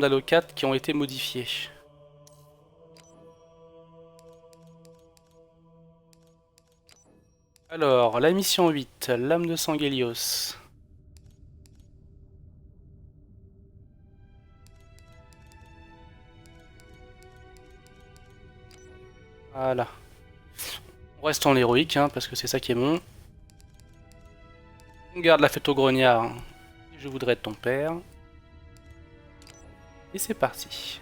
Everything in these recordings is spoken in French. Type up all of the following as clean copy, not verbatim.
d'Halo 4 qui ont été modifiés. Alors, la mission 8, l'âme de Sangelios. Voilà. On reste en héroïque, hein, parce que c'est ça qui est bon. On garde la fête au grognard. Je voudrais être ton père. Et c'est parti.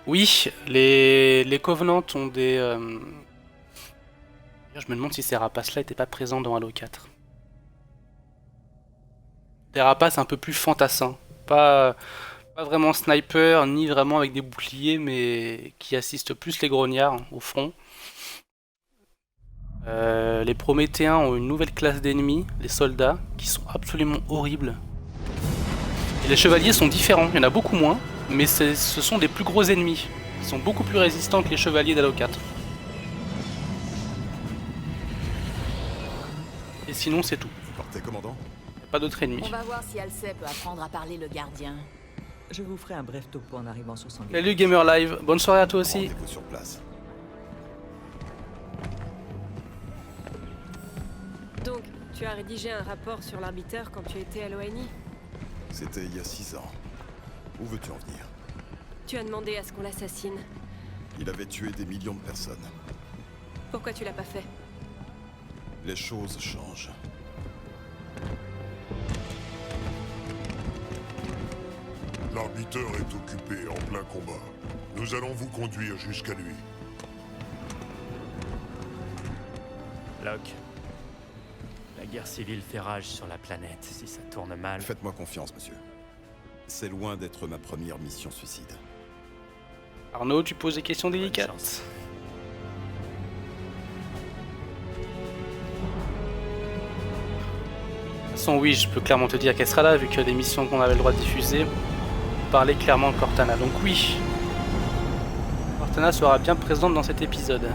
Oui, les Covenants ont des... Je me demande si ces rapaces-là n'étaient pas présents dans Halo 4. Des rapaces un peu plus fantassins. Pas vraiment sniper, ni vraiment avec des boucliers, mais qui assistent plus les grognards au front. Les Prométhéens ont une nouvelle classe d'ennemis, les soldats, qui sont absolument horribles. Et les chevaliers sont différents, il y en a beaucoup moins, mais ce sont des plus gros ennemis. Ils sont beaucoup plus résistants que les chevaliers d'Halo 4. Et sinon c'est tout. Partez, commandant. Pas d'autres ennemis. On va voir si Alcé peut apprendre à parler le gardien. Je vous ferai un bref topo en arrivant sur Sanguin. Salut Gamer Live, bonne soirée à toi aussi. Rendez-vous sur place. Donc, tu as rédigé un rapport sur l'arbiteur quand tu étais à l'ONI? C'était il y a 6 ans. Où veux-tu en venir? Tu as demandé à ce qu'on l'assassine. Il avait tué des millions de personnes. Pourquoi tu l'as pas fait? Les choses changent. L'arbiteur est occupé en plein combat. Nous allons vous conduire jusqu'à lui. Locke. La guerre civile fait rage sur la planète. Si ça tourne mal... Faites-moi confiance, monsieur. C'est loin d'être ma première mission suicide. Arnaud, tu poses des questions Bonne délicates. chance. De toute façon, oui, je peux clairement te dire qu'elle sera là, vu que des missions qu'on avait le droit de diffuser parlaient clairement de Cortana. Donc oui, Cortana sera bien présente dans cet épisode.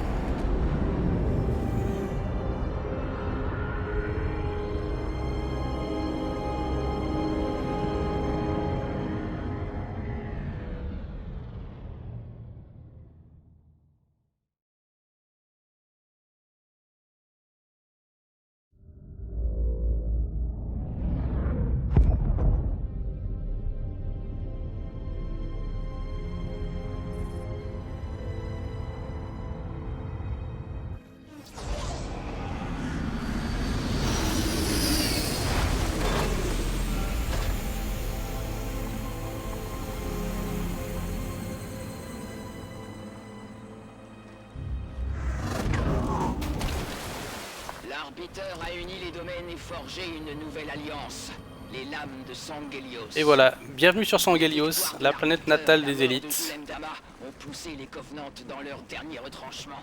L'arbiteur a uni les domaines et forgé une nouvelle alliance, les lames de Sangelios. Et voilà, bienvenue sur Sangelios, la planète natale des élites. Les Dama ont poussé les Covenants dans leur dernier retranchement.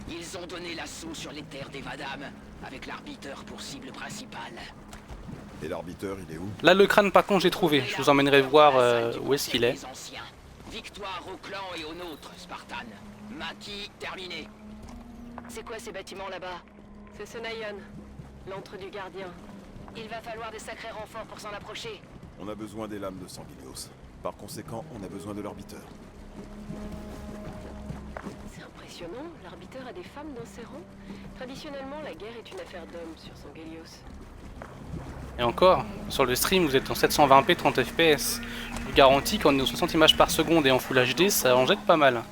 Ils ont donné l'assaut sur les terres des Vadam, avec l'arbiteur pour cible principale. Et l'arbiteur, il est où? Là, le crâne, par contre, j'ai trouvé. Je vous emmènerai voir où est-ce qu'il est. Les anciens. Victoire au clan et aux nôtres, Spartan. Maquis terminé. C'est quoi ces bâtiments là-bas? C'est Senayon, l'antre du gardien. Il va falloir des sacrés renforts pour s'en approcher. On a besoin des lames de Sangelios. Par conséquent, on a besoin de l'arbiteur. C'est impressionnant, l'arbiteur a des femmes dans ses rangs. Traditionnellement, la guerre est une affaire d'hommes sur Sangelios. Et encore, sur le stream, vous êtes en 720p 30 fps. Je vous garantis qu'en 60 images par seconde et en Full HD, ça en jette pas mal.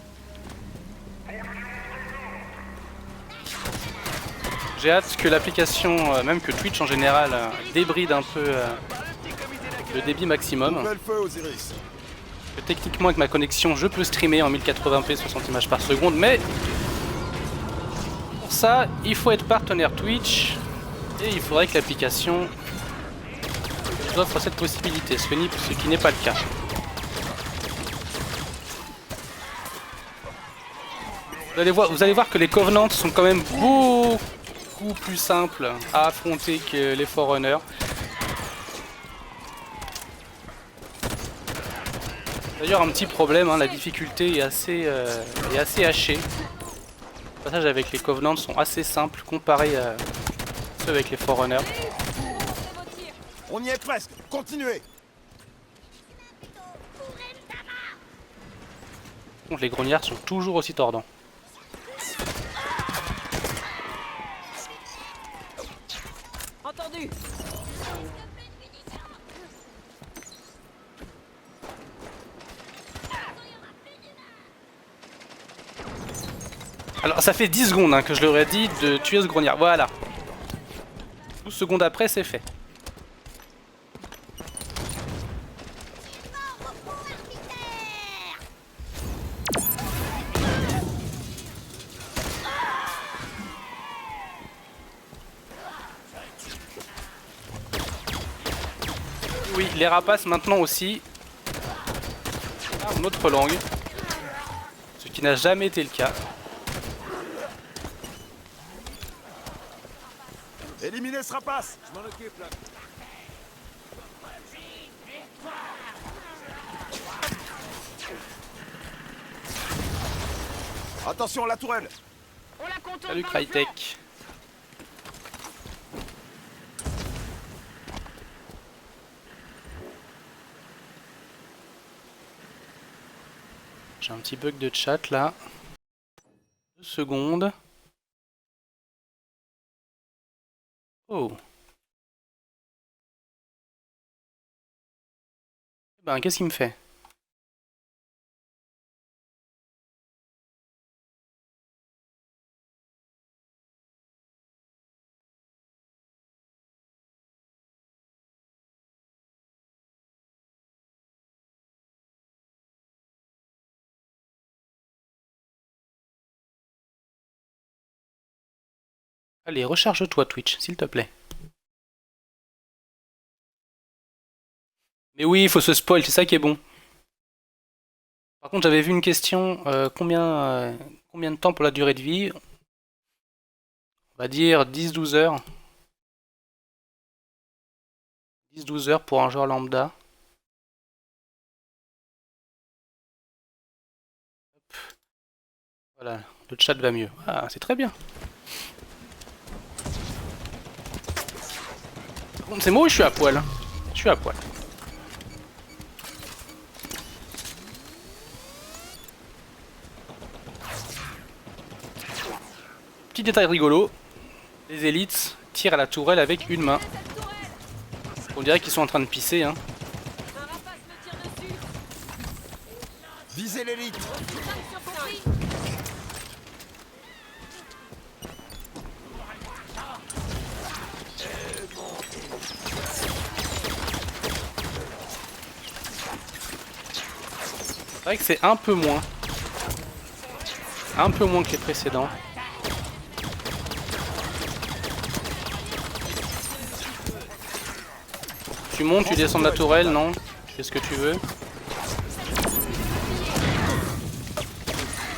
J'ai hâte que l'application, même que Twitch en général, débride un peu le débit maximum. Ouvrez le feu, Osiris. Que techniquement, avec ma connexion, je peux streamer en 1080p 60 images par seconde, mais pour ça, il faut être partenaire Twitch et il faudrait que l'application nous offre cette possibilité, ce qui n'est pas le cas. Vous allez voir que les Covenants sont quand même beaucoup plus simples à affronter que les Forerunners. D'ailleurs, un petit problème, hein, la difficulté est assez hachée. Les passages avec les Covenants sont assez simples comparés à ceux avec les Forerunners. On y est presque. Continuez. contre, les grognards sont toujours aussi tordants. Entendu. Alors ça fait 10 secondes hein, que je leur ai dit de tuer ce grognard. Voilà. 12 secondes après, c'est fait. Oui, les rapaces maintenant aussi parlent notre langue, ce qui n'a jamais été le cas. Éliminez ce rapace! Je m'en occupe là. Attention, la tourelle! On la contourne Salut par le flanc. Crytek. J'ai un petit bug de chat là. 2 secondes. Oh. Ben, qu'est-ce qu'il me fait? Allez, recharge-toi Twitch, s'il te plaît. Mais oui, il faut se spoil, c'est ça qui est bon. Par contre, j'avais vu une question, combien de temps pour la durée de vie? On va dire 10-12 heures. 10-12 heures pour un joueur lambda. Hop. Voilà, le chat va mieux. Ah, c'est très bien. Par contre, c'est moi ou je suis à poil? Je suis à poil. Petit détail rigolo, les élites tirent à la tourelle avec une main. On dirait qu'ils sont en train de pisser, hein. Visez l'élite! C'est vrai que c'est un peu moins. Un peu moins que les précédents. Tu montes, tu descends de la tourelle, non? Tu fais ce que tu veux.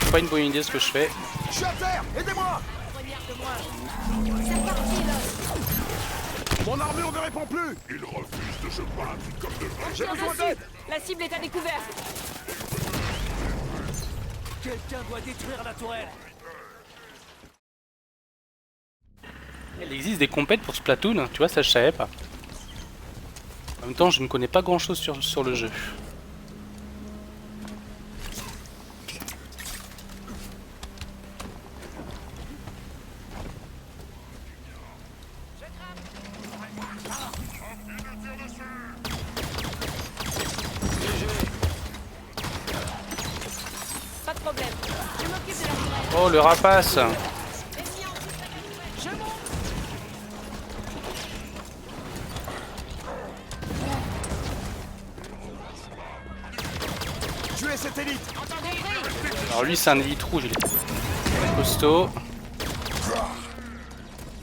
C'est pas une bonne idée ce que je fais. Je suis à terre! Aidez-moi! Mon armure ne répond plus! Il refuse de se battre comme de vrai. J'ai besoin d'aide! La cible est à découvert. Quelqu'un doit détruire la tourelle. Il existe des compètes pour Splatoon, tu vois, ça je savais pas. En même temps, je ne connais pas grand chose sur le jeu. Pas de problème. Je m'occupe de la tourelle. Oh, le rapace! Tuez cette élite! Alors lui, c'est un élite rouge, il est costaud.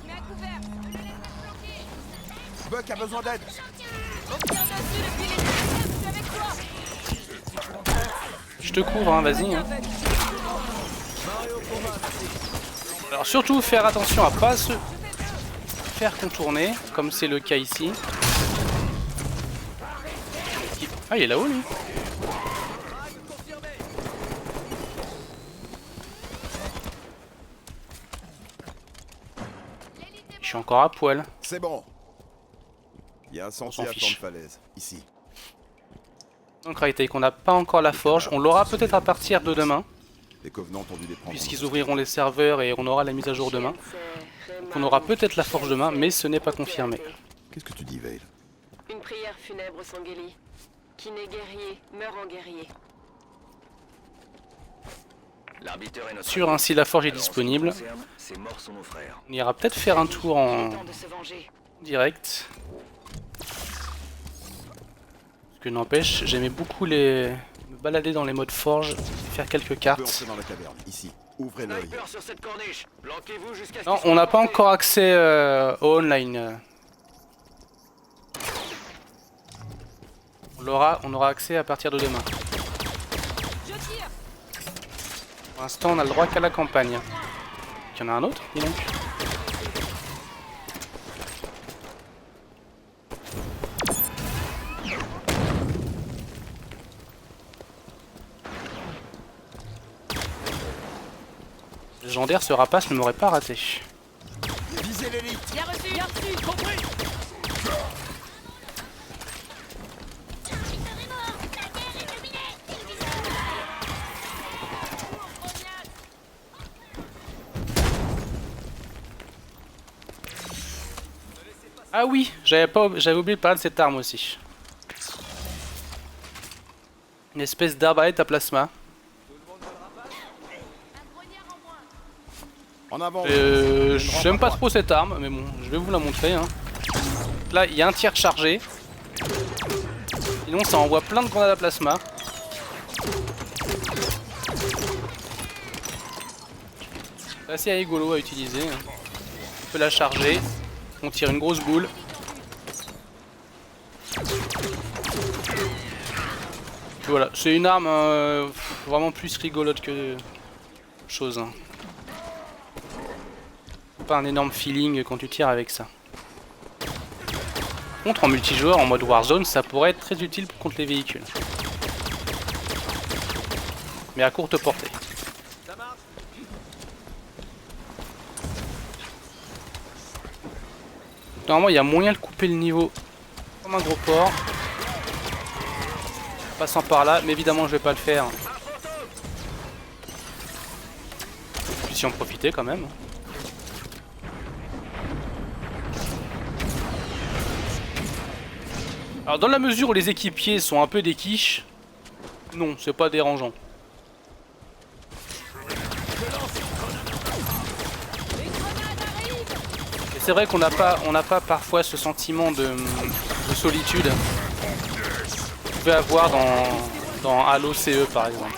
Mets à couvert. Buck a besoin d'aide! On tire dessus depuis les deux. Je suis avec toi. Je te couvre, hein, vas-y. Hein. Alors surtout faire attention à pas se faire contourner, comme c'est le cas ici. Ah, il est là-haut lui. Je suis encore à poil. C'est bon. Il y a un sentier à flanc de fiche. falaise, ici. Donc Crytek, on n'a pas encore la forge. On l'aura peut-être à partir de demain, Les Covenants ont dû les prendre. puisqu'ils ouvriront les serveurs et on aura la mise à jour demain. Donc on aura peut-être la forge demain, mais ce n'est pas confirmé. Qu'est-ce que tu dis, Veil? Une prière funèbre Sangeli. Qui naît guerrier, meurt en guerrier. L'arbiteur est notre Sûr, hein, si la forge est disponible, Ces morts sont nos frères. on ira peut-être faire un tour en Temps de se venger. direct. Ce que n'empêche, j'aimais beaucoup me balader dans les modes forge, faire quelques Tu peux cartes. entrer dans la caverne, ici. Ouvrez l'œil. Sniper sur cette corniche. Planquez-vous jusqu'à ce Non, qu'ils on soient n'a pas portés. encore accès au online. On aura accès à partir de demain. Pour l'instant, on a le droit qu'à la campagne. Il y en a un autre, dis donc. Légendaire, ce rapace ne m'aurait pas raté. Visez l'élite. Bien reçu, bien reçu. Compris. Ah oui, j'avais oublié de parler de cette arme aussi. Une espèce d'arbalète à plasma. En avant. J'aime pas trop cette arme, mais bon, je vais vous la montrer. Hein. Là, il y a un tir chargé. Sinon, ça envoie plein de grenades à plasma. C'est assez rigolo à utiliser. Hein. On peut la charger. On tire une grosse boule. Voilà, c'est une arme vraiment plus rigolote que chose. Hein. Pas un énorme feeling quand tu tires avec ça. Par contre, en multijoueur, en mode Warzone, ça pourrait être très utile contre les véhicules. Mais à courte portée. Normalement, il y a moyen de couper le niveau comme un gros porc. En passant par là, mais évidemment, je vais pas le faire. Je puisse y en profiter quand même. Alors dans la mesure où les équipiers sont un peu des quiches, non, c'est pas dérangeant. Et c'est vrai qu'on n'a pas parfois ce sentiment de solitude que vous pouvez avoir dans Halo CE par exemple.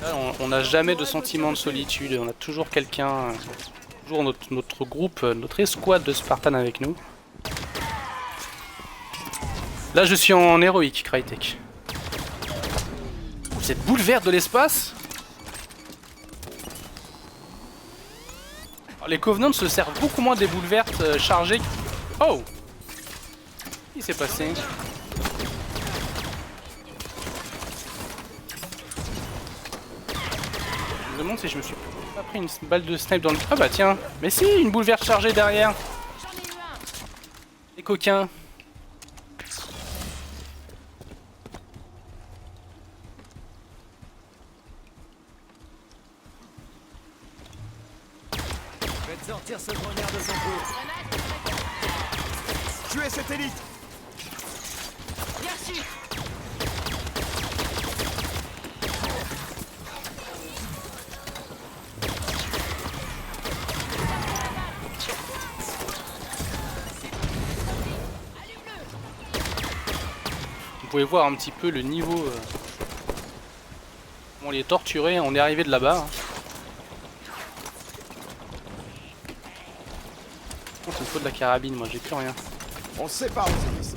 Là, on n'a jamais de sentiment de solitude, on a toujours quelqu'un, toujours notre groupe, notre escouade de Spartan avec nous. Là je suis en héroïque, Crytek. Cette boule verte de l'espace. Les Covenants se servent beaucoup moins des boules vertes chargées. Oh! Qu'est-ce qui s'est passé? Je me demande si je me suis pas pris une balle de snipe dans le... Ah bah tiens! Mais si! Une boule verte chargée derrière! Les coquins! Faites sortir ce grognard de son trou. Tuez cette élite. Bien reçu. Vous pouvez voir un petit peu le niveau. On les torturé, on est arrivé de là-bas. Hein. Oh, il me faut de la carabine, moi j'ai plus rien. On se sépare aux hélices.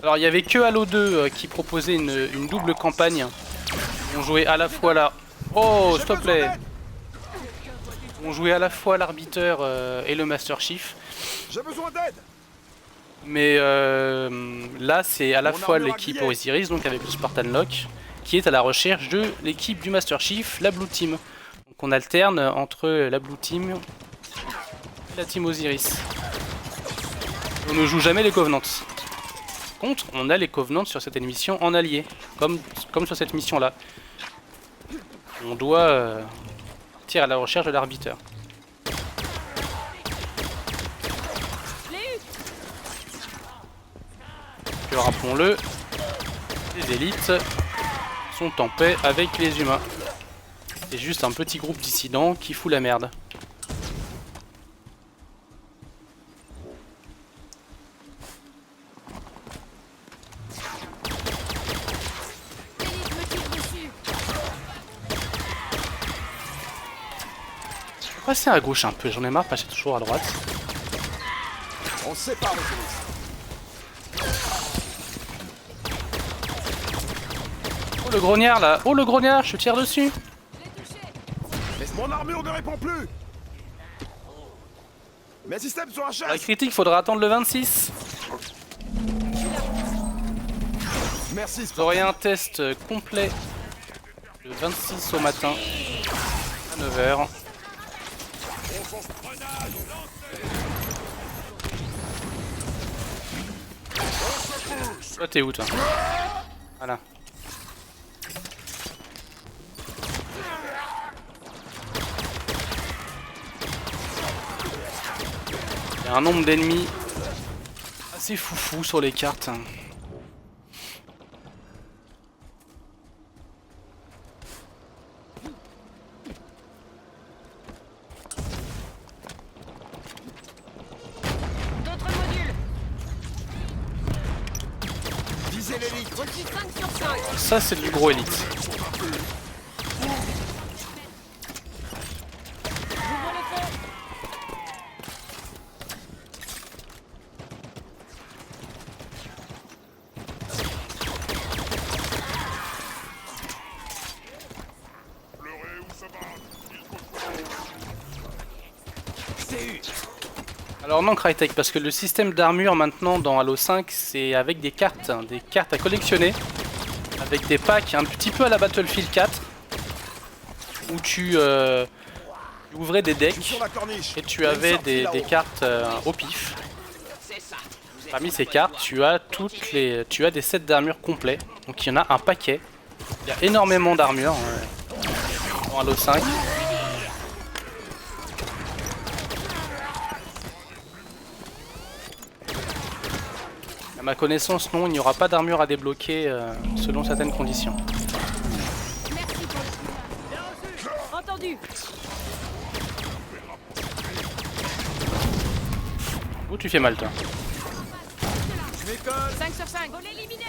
Alors il y avait que Halo 2 qui proposait une double campagne. On jouait à la fois là. Oh, s'il te plaît. On jouait à la fois l'arbiteur et le Master Chief. J'ai besoin d'aide. Mais là, c'est à la fois l'équipe Osiris, donc avec le Spartan Locke, qui est à la recherche de l'équipe du Master Chief, la Blue Team. Donc on alterne entre la Blue Team et la Team Osiris. On ne joue jamais les Covenants. Par contre, on a les Covenants sur cette émission en allié, comme sur cette mission-là. On doit partir à la recherche de l'arbiteur. Que rappelons-le, les élites sont en paix avec les humains. C'est juste un petit groupe dissidents qui fout la merde. Je vais passer à gauche un peu, j'en ai marre de passer toujours à droite. On se sépare, Osiris. Oh le grognard là! Oh le grognard, je tire dessus! Mais mon armure ne répond plus. Mes systèmes sont à La chasse. critique, faudra attendre le 26. Merci, Vous aurez un test complet le 26 au matin à 9 h. Toi t'es où toi? Voilà. Il y a un nombre d'ennemis assez foufou sur les cartes. D'autres modules. Visez l'élite. Reçu 5 sur 5. Ça c'est du gros élite. J'ouvre le feu. Pleurez ou ça va. Alors non Crytek, parce que le système d'armure maintenant dans Halo 5 c'est avec des cartes à collectionner, avec des packs un petit peu à la Battlefield 4, où tu ouvrais des decks Sur la corniche. et tu avais des cartes au pif. C'est ça. Vous êtes Parmi ces cartes, tu as des sets d'armure complets, donc il y en a un paquet. Il y a énormément d'armure dans Halo 5. À ma connaissance, non, il n'y aura pas d'armure à débloquer selon certaines conditions. Merci pour le. Entendu. Où tu fais mal toi? 5 sur 5. Faut l'éliminer.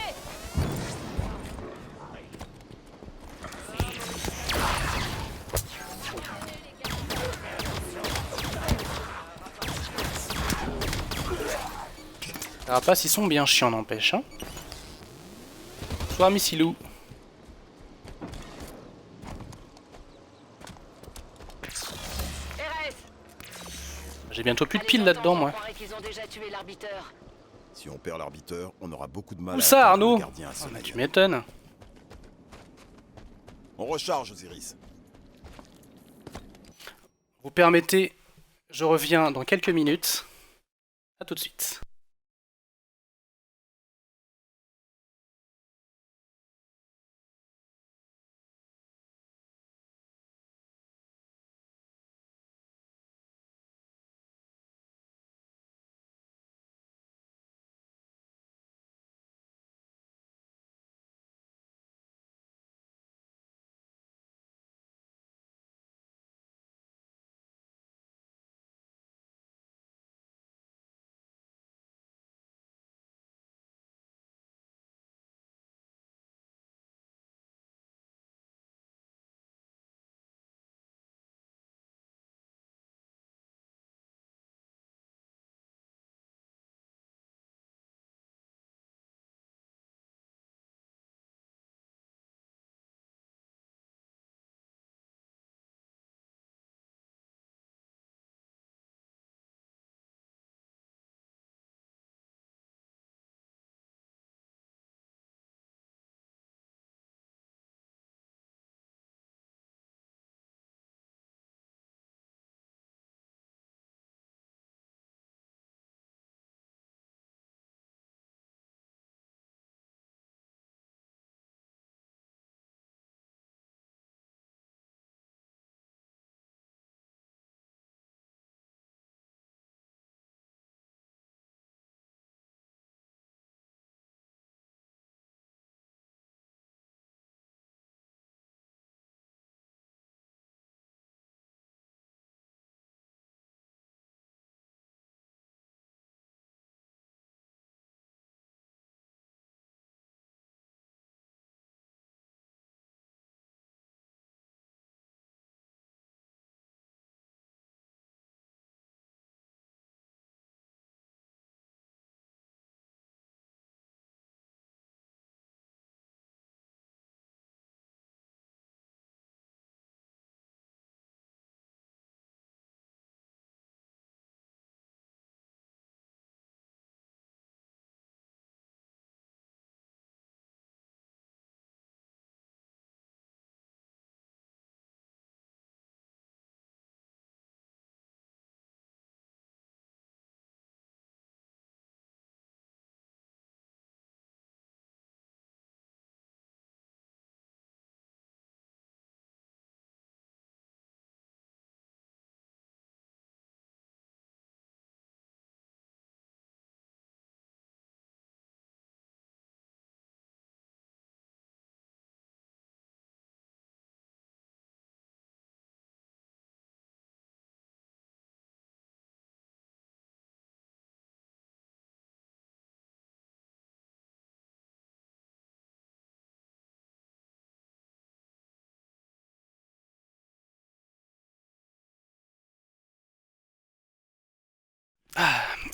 Les rapaces ils sont bien chiants n'empêche. Hein. Soit Missilou. RS. J'ai bientôt plus de piles là-dedans moi. On croirait qu'ils ont déjà tué l'arbiteur. Si on perd l'arbiteur, on aura beaucoup de mal Où à ça atteindre le Arnaud? gardien à Ah, son bah, tu allié. m'étonnes. On recharge, Osiris. Vous permettez, je reviens dans quelques minutes. A tout de suite.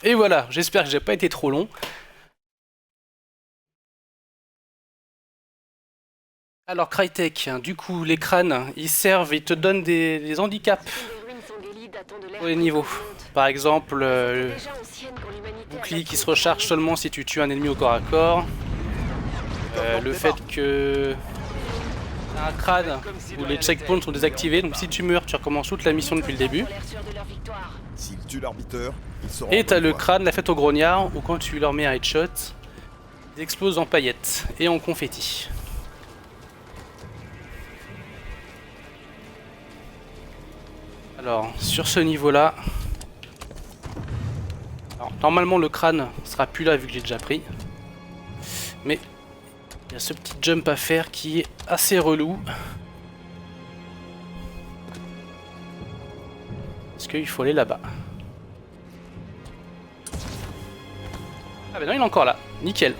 Et voilà, j'espère que j'ai pas été trop long. Alors Crytek, du coup les crânes, ils servent, ils te donnent des handicaps pour les niveaux. Par exemple, bouclier qui se recharge seulement si tu tues un ennemi au corps à corps. Le fait que t'as un crâne où les checkpoints sont désactivés, donc si tu meurs, tu recommences toute la mission depuis le début. S'ils tuent l'arbiteur, ils seront. Et t'as le crâne, la fête au grognard, où quand tu leur mets un headshot, ils explosent en paillettes et en confetti. Alors, sur ce niveau-là, normalement le crâne sera plus là vu que j'ai déjà pris. Mais il y a ce petit jump à faire qui est assez relou. Parce qu'il faut aller là-bas. Ah ben non, il est encore là. Nickel.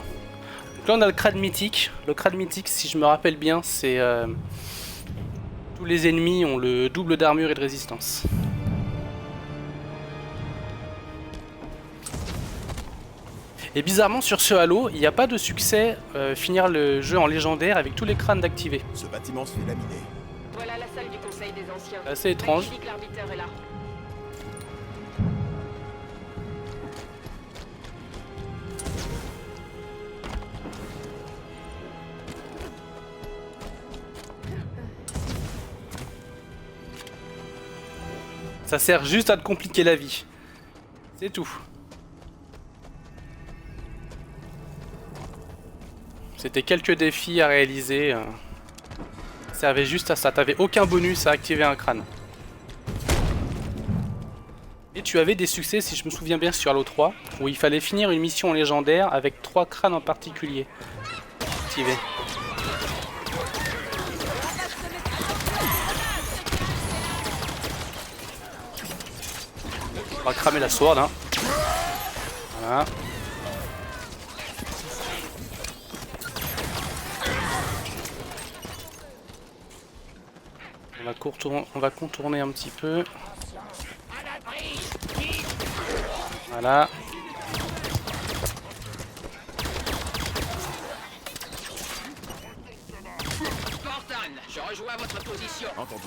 Donc là on a le crâne mythique. Le crâne mythique, si je me rappelle bien, c'est... tous les ennemis ont le double d'armure et de résistance. Et bizarrement sur ce Halo, il n'y a pas de succès finir le jeu en légendaire avec tous les crânes d'activer. Ce bâtiment se fait laminer. Voilà la salle du Conseil des Anciens. Assez étrange. Magnifique, l'arbiteur est là. Ça sert juste à te compliquer la vie. C'est tout. C'était quelques défis à réaliser. Ça servait juste à ça. T'avais aucun bonus à activer un crâne. Et tu avais des succès, si je me souviens bien, sur Halo 3, où il fallait finir une mission légendaire avec 3 crânes en particulier activés. On va cramer la sword, hein. Voilà. On va contourner un petit peu. Voilà. Spartan, je rejoins votre position. Entendu.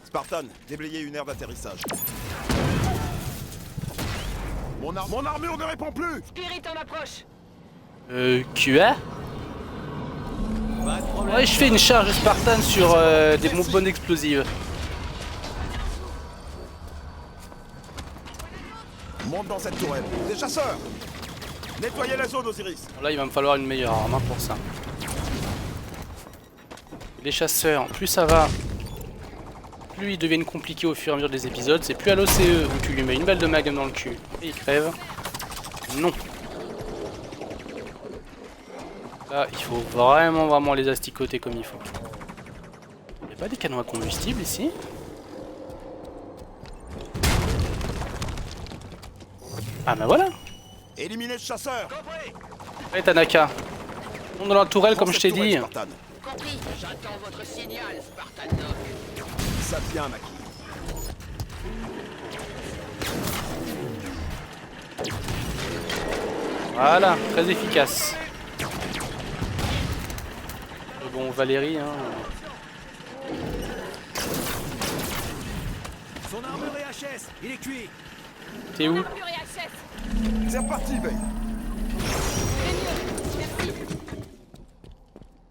Spartan, déblayez une aire d'atterrissage. Mon armure ne répond plus. Spirit en approche. QA. Ouais, je fais une charge Spartan sur des bonbonnes explosives. Monte dans cette tourelle. Des chasseurs. Nettoyez la zone, Osiris. Là, il va me falloir une meilleure arme hein, pour ça. Les chasseurs, plus ça va, plus ils deviennent compliqués au fur et à mesure des épisodes. C'est plus à l'OCE où tu lui mets une balle de magnum dans le cul et il crève. Non. Là, il faut vraiment les asticoter comme il faut. Il n'y a pas des canons à combustible ici? Ah bah voilà. Éliminez ce chasseur. Allez Tanaka. Monte dans la tourelle comme je t'ai dit. Spartan. Compris, j'attends votre signal, Spartan. Ça vient, Maki. Voilà, très efficace. Mais bon, Valérie, hein. Son armure est HS. Il est cuit. T'es où? Pur et HS. C'est reparti, Veil. Merci.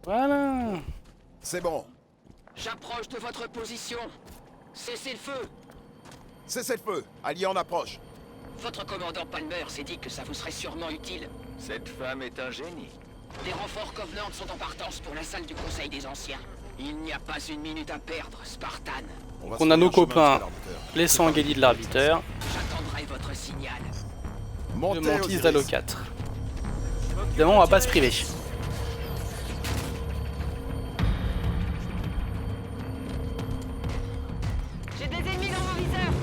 Voilà. C'est bon. J'approche de votre position. Cessez le feu. Cessez le feu. Alliés en approche. Votre commandant Palmer s'est dit que ça vous serait sûrement utile. Cette femme est un génie. Des renforts Covenant sont en partance pour la salle du Conseil des Anciens. Il n'y a pas une minute à perdre, Spartan. Va On a se nos faire un chemin copains, jusqu'à l'arbiteur. les sanguélis de l'arbiteur, J'attendrai votre signal. de Montez, Mantis Osiris. d'Halo 4. Évidemment, on va pas se priver. J'ai des ennemis dans mon viseur.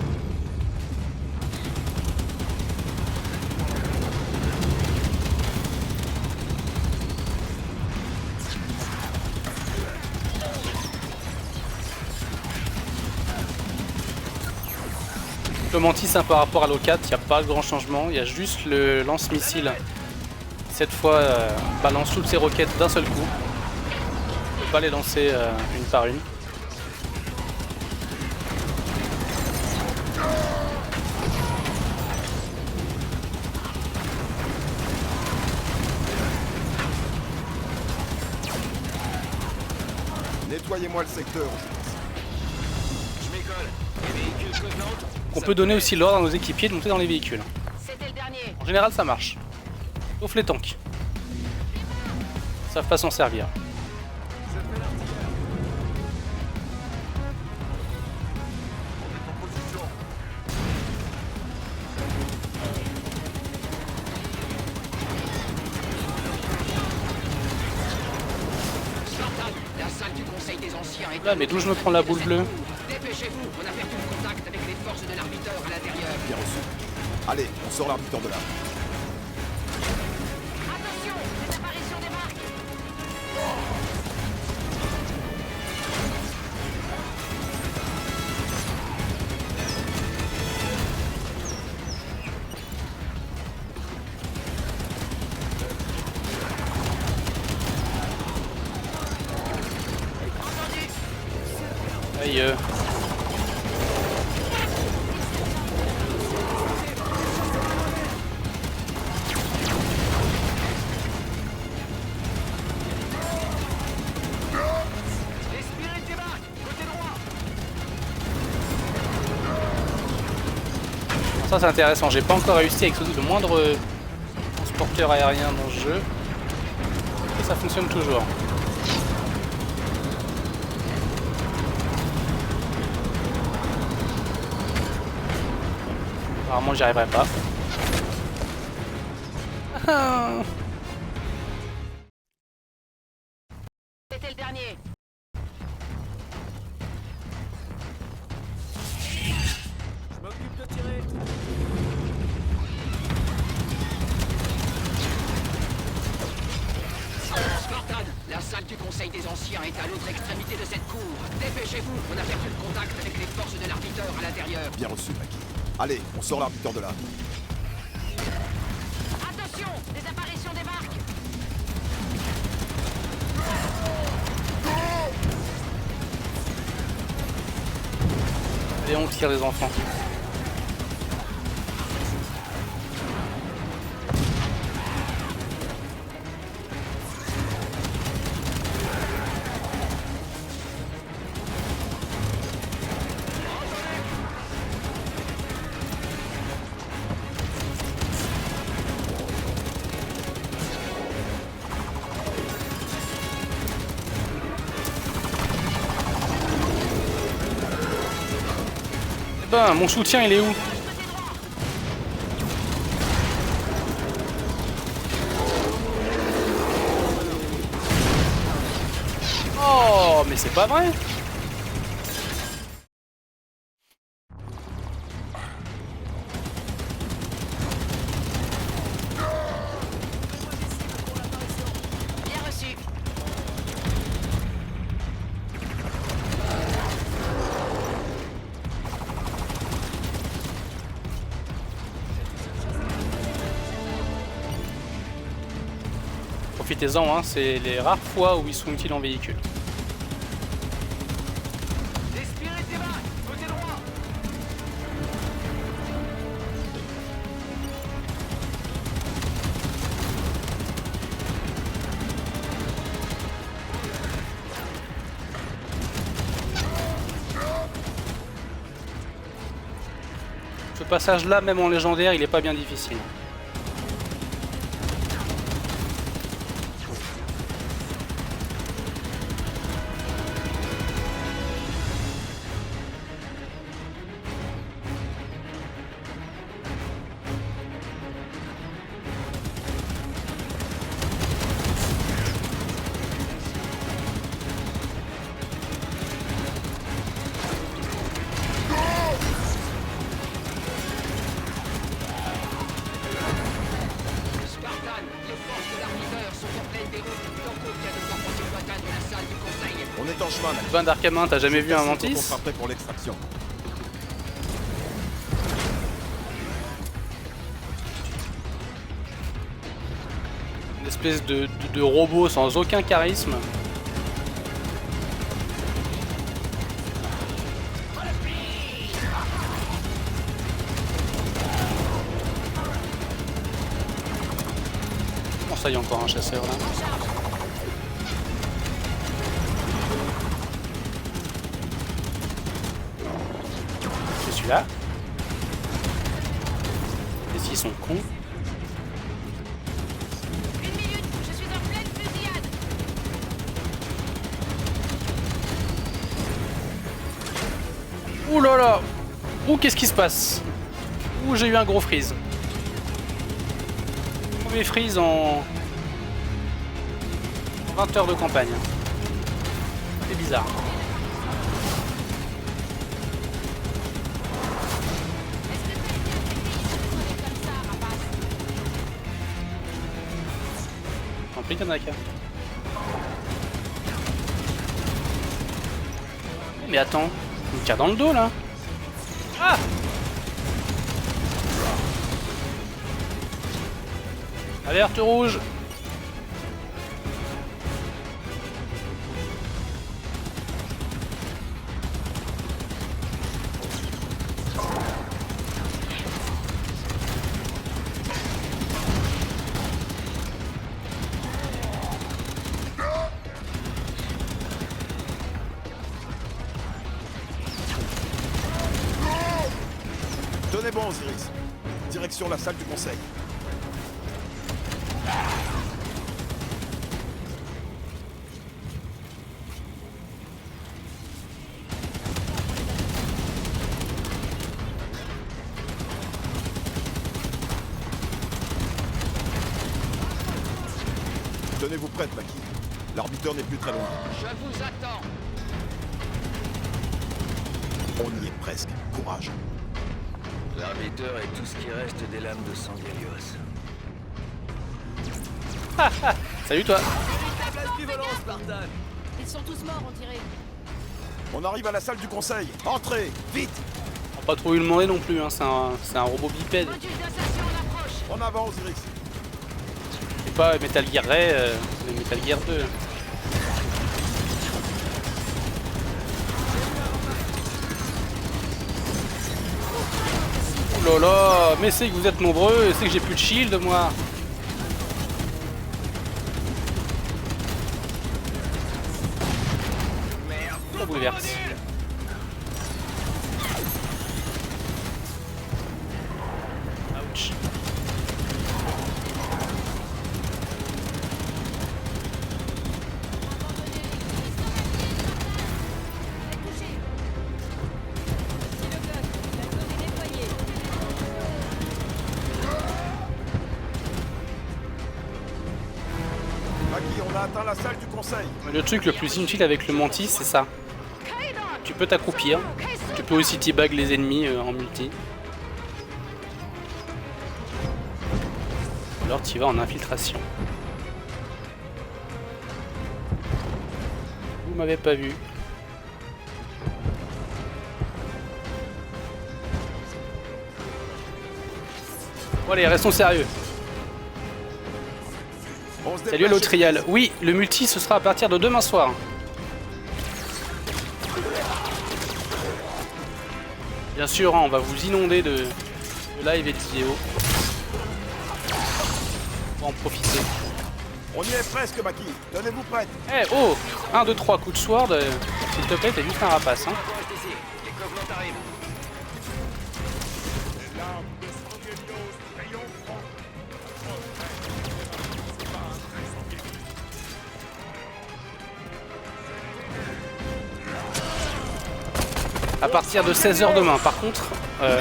Le Mantis hein, par rapport à l'O4, il n'y a pas grand changement, il y a juste le lance-missile. Cette fois, balance toutes ses roquettes d'un seul coup. On ne peut pas les lancer une par une. Nettoyez-moi le secteur. Je m'écolle. Les véhicules Covenant. On peut donner aussi l'ordre à nos équipiers de monter dans les véhicules. C'était le dernier. En général, ça marche. Sauf les tanks. Ils savent pas s'en servir. Spartan, la salle du Conseil des Anciens est... Là, mais d'où je me prends la boule bleue? Dépêchez-vous, on a perdu le contact avec les forces de l'arbiteur à l'intérieur. Bien reçu. Allez, on sort l'arbitre de là. Attention, des apparitions des marques. Aïe. Ça c'est intéressant, j'ai pas encore réussi à exploser le moindre transporteur aérien dans ce jeu. Et ça fonctionne toujours. Apparemment j'y arriverai pas. C'était le dernier. Spartan, la salle du Conseil des Anciens est à l'autre extrémité de cette cour. Dépêchez-vous, on a perdu le contact avec les forces de l'arbiteur à l'intérieur. Bien reçu, Mackie. Allez, on sort l'arbitre de là. Attention, des apparitions des marques. Allez, on tire les enfants. Eh ben, mon soutien il est où? Oh, mais c'est pas vrai! Bien reçu. Profitez-en, hein, c'est les rares fois où ils sont utiles en véhicule. Ce passage-là, même en légendaire, il est pas bien difficile. Spartan, les forces de l'arbiteur sont en pleine déroute. Tanko vient de s'approcher lointain de la salle du Conseil. On est en chemin, Mackie. Ben d'Arcamin, t'as jamais vu un mantis? On sera prêt pour l'extraction. Une espèce de robot sans aucun charisme. Bon, ça y est, encore un chasseur là. C'est celui-là. Qu'est-ce qu'ils sont cons. Une minute, je suis en pleine fusillade. Ouh là là. Ouh, qu'est-ce qui se passe? Ouh, j'ai eu un gros freeze. Mauvais freeze en 20 heures de campagne. C'est bizarre. T'en prie, Tanaka. Mais attends, il me tire dans le dos là. Ah! Alerte rouge! Tenez bon, Osiris. Direction la salle du conseil. Tenez-vous prête, Maki. L'arbiteur n'est plus très loin. Je vous attends. On y est presque. Courage. L'arbiteur est tout ce qui reste des lames de Sangelios. Salut toi! Ils sont tous morts, on dirait. On arrive à la salle du conseil. Entrez, vite. On va pas trop lui demander non plus, hein. C'est un robot bipède. Module d'insertion en approche. En avant, Osiris. C'est pas Metal Gear Ray, mais Metal Gear 2. Oh là là, mais c'est que vous êtes nombreux, c'est que j'ai plus de shield moi. La boule verte. Ouch. Maki, on a atteint la salle du conseil. Le truc le plus inutile avec le mantis, c'est ça. Tu peux t'accroupir, tu peux aussi teabag les ennemis en multi. Alors tu vas en infiltration. Vous m'avez pas vu. Bon allez, restons sérieux. On se Salut dépêche. Hello Trial. Oui, le multi ce sera à partir de demain soir. Bien sûr, hein, on va vous inonder de live et de vidéos. On va en profiter. On y est presque, Maki. Tenez-vous prête. Eh oh 1, 2, 3 coups de sword, s'il te plaît, t'es juste un rapace. Hein. Reste ici. Les Covenants arrivent. À partir de 16h demain, par contre,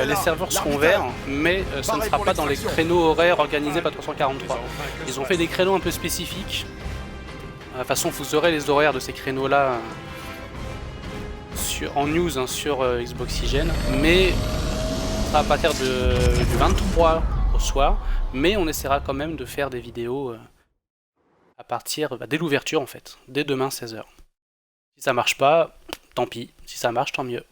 les serveurs seront ouverts, mais ça ne sera pas dans les créneaux horaires organisés par 343. Ils ont fait des créneaux un peu spécifiques. De toute façon, vous aurez les horaires de ces créneaux-là en news hein, sur Xboxygene, mais ça sera à partir du 23 au soir, mais on essaiera quand même de faire des vidéos à partir dès l'ouverture en fait, dès demain 16h. Si ça marche pas, tant pis, si ça marche, tant mieux.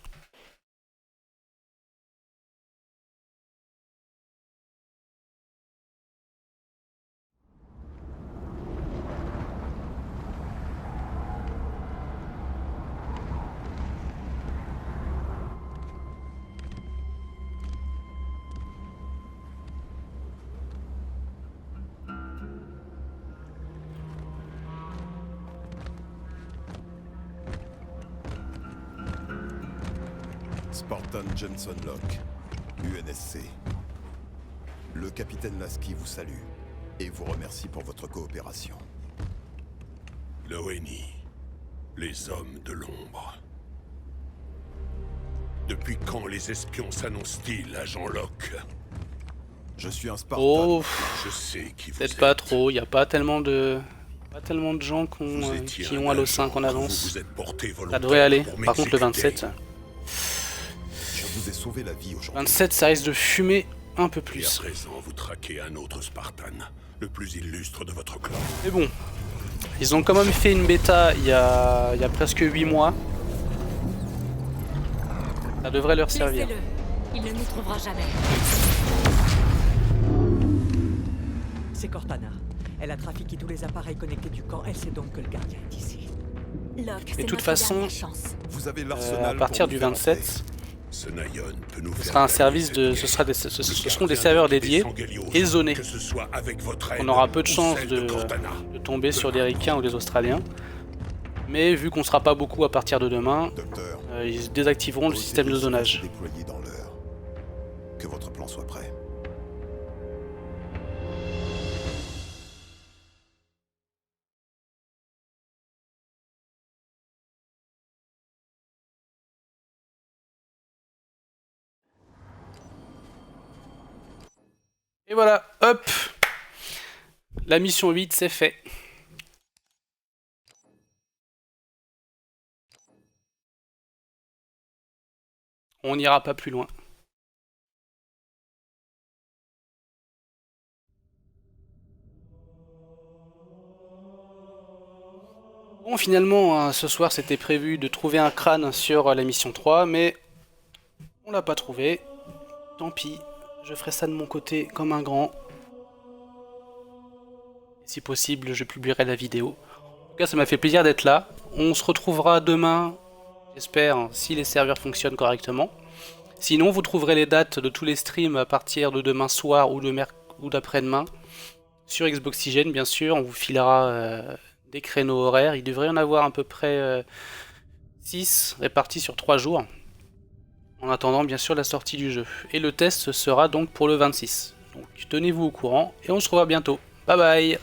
Spartan Jensen Locke, UNSC. Le capitaine Lasky vous salue et vous remercie pour votre coopération. L'ONI, les hommes de l'ombre. Depuis quand les espions s'annoncent-ils, agent Locke? Je suis un Spartan. Oh, Je sais qui vous peut-être êtes. pas trop, il n'y a pas tellement de gens Vous étiez qui un ont Halo agent, 5 en vous avance. vous êtes porté Ça volontaire devrait aller. pour Par contre, le m'exécuter. 27. Je vous ai sauvé la vie aujourd'hui. 27, ça risque de fumer un peu Et à plus. présent, vous traquez un autre Spartan, le plus illustre de votre clan. Mais bon, ils ont quand même fait une bêta il y a presque 8 mois. Ça devrait leur servir. Laissez-le. Il ne nous trouvera jamais. C'est Cortana. Elle a trafiqué tous les appareils connectés du camp. Elle sait donc que le gardien est ici. Locke, De toute façon, Vous avez à l'arsenal partir pour du nous faire 27, entrer. Ce Nayon peut nous ce faire sera un gagner service cette de, guerre. ce seront des Le serveurs gardien dédiés des Sangheilios, et zonés. que ce soit avec votre aide On aura peu de ou chances celle de Cortana. tomber sur des Ricains ou des Australiens. Mais vu qu'on sera pas beaucoup à partir de demain, Docteur, ils désactiveront le vos système de services vont zonage. se déployer dans l'heure. Que votre plan soit prêt. Et voilà, hop, la mission 8 c'est fait. On n'ira pas plus loin. Bon, finalement, hein, ce soir c'était prévu de trouver un crâne sur la mission 3, mais on l'a pas trouvé. Tant pis, je ferai ça de mon côté comme un grand. Et si possible, je publierai la vidéo. En tout cas, ça m'a fait plaisir d'être là. On se retrouvera demain, j'espère, si les serveurs fonctionnent correctement. Sinon, vous trouverez les dates de tous les streams à partir de demain soir ou d'après-demain. Sur Xboxygène, bien sûr, on vous filera des créneaux horaires. Il devrait y en avoir à peu près 6 répartis sur 3 jours. En attendant, bien sûr, la sortie du jeu. Et le test sera donc pour le 26. Donc tenez-vous au courant et on se revoit bientôt. Bye bye!